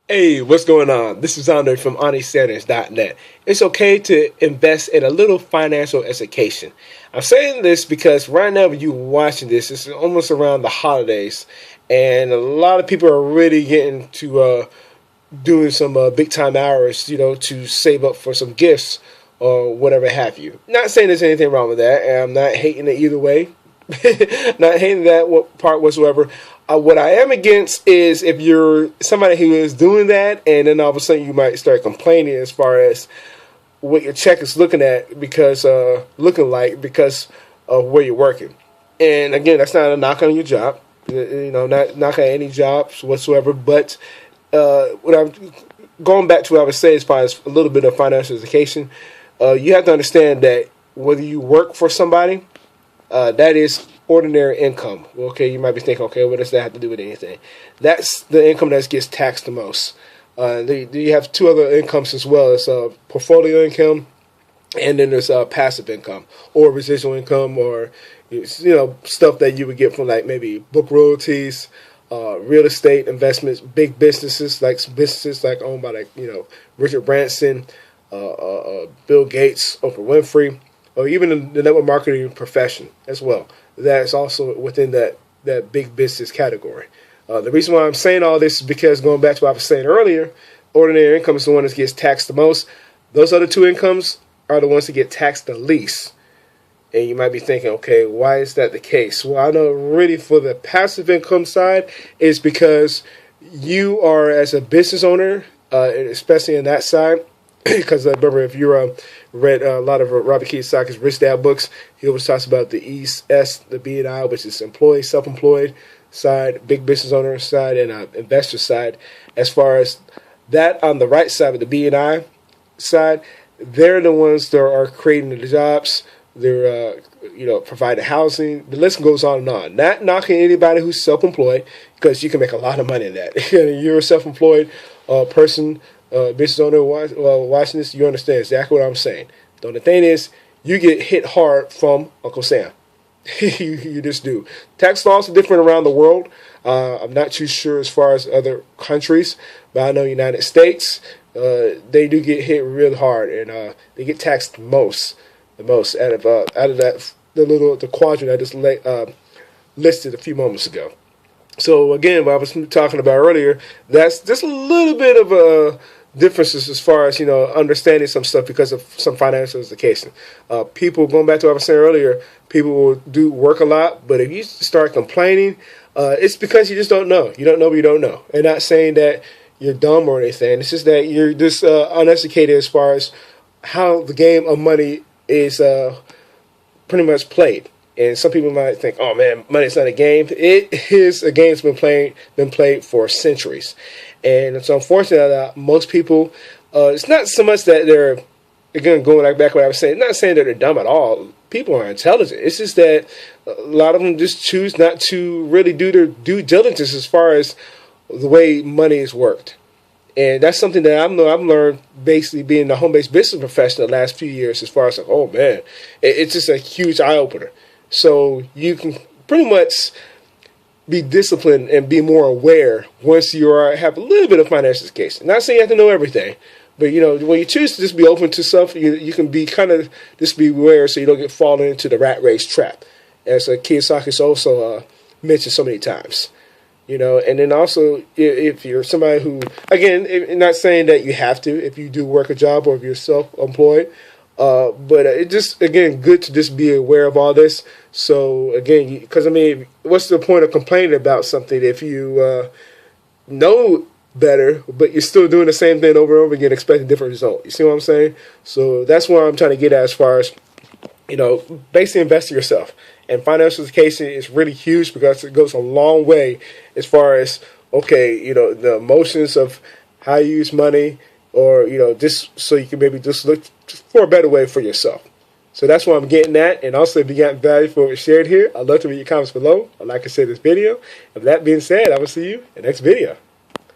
Hey, what's going on? This is Andre from AndreSanders.net. It's okay to invest in a little financial education. I'm saying this because right now when you're watching this, it's almost around the holidays, and a lot of people are really getting to doing some big time hours, to save up for some gifts or whatever have you. Not saying there's anything wrong with that, and I'm not hating it either way. Not hating that part whatsoever. What I am against is if you're somebody who is doing that and then all of a sudden you might start complaining as far as what your check is looking like because of where you're working. And again, that's not a knock on your job, not knock on any jobs whatsoever. But what I'm going back to what I was saying as far as a little bit of financial education, you have to understand that whether you work for somebody, that is ordinary income. Okay, you might be thinking, okay, what does that have to do with anything? That's the income that gets taxed the most. You have two other incomes as well. It's portfolio income, and then there's passive income or residual income, or stuff that you would get from like maybe book royalties, real estate investments, big businesses like owned by Richard Branson, Bill Gates, Oprah Winfrey, or even the network marketing profession as well. That's also within that big business category. The reason why I'm saying all this is because, going back to what I was saying earlier, ordinary income is the one that gets taxed the most. Those other two incomes are the ones that get taxed the least. And you might be thinking, okay, why is that the case? Well, I know really for the passive income side is because you are, as a business owner, especially in that side, because I remember if you read a lot of Robert Kiyosaki's Rich Dad books, he always talks about the ES, the B&I, which is employee, self-employed side, big business owner side, and investor side. As far as that on the right side of the B&I side, they're the ones that are creating the jobs. They're providing housing. The list goes on and on. Not knocking anybody who's self-employed, because you can make a lot of money in that. You're a self-employed person, business owner watching this, you understand exactly what I'm saying. The only thing is, you get hit hard from Uncle Sam. you just do. Tax laws are different around the world. I'm not too sure as far as other countries, but I know United States, they do get hit real hard, and they get taxed the most out of that the quadrant I just listed a few moments ago. So again, what I was talking about earlier, that's just a little bit of a differences as far as understanding some stuff because of some financial education. People, going back to what I was saying earlier, people will do work a lot, but if you start complaining, it's because you just don't know. You don't know what you don't know. And not saying that you're dumb or anything. It's just that you're just uneducated as far as how the game of money is pretty much played. And some people might think, "Oh man, money's not a game." It is a game that's been played for centuries, and it's unfortunate that most people. It's not so much that they're, again, going back to what I was saying. Not saying that they're dumb at all. People are intelligent. It's just that a lot of them just choose not to really do their due diligence as far as the way money is worked. And that's something that I've learned basically being a home-based business professional the last few years. As far as like, oh man, it's just a huge eye opener. So you can pretty much be disciplined and be more aware once you have a little bit of financial education. Not saying you have to know everything, but when you choose to just be open to something, you can be kind of just be aware so you don't get fallen into the rat race trap, as Kiyosaki's also mentioned so many times. And then also if you're somebody who, again, not saying that you have to if you do work a job or if you're self-employed. But it's just, again, good to just be aware of all this. So, again, because, what's the point of complaining about something if you know better, but you're still doing the same thing over and over again, expecting a different result? You see what I'm saying? So that's what I'm trying to get at as far as, basically invest in yourself. And financial education is really huge because it goes a long way as far as, the emotions of how you use money, or, just so you can maybe just look for a better way for yourself. So that's what I'm getting at. And also, if you got value for what was shared here, I'd love to read your comments below. I'd like to share this video. And with that being said, I will see you in the next video.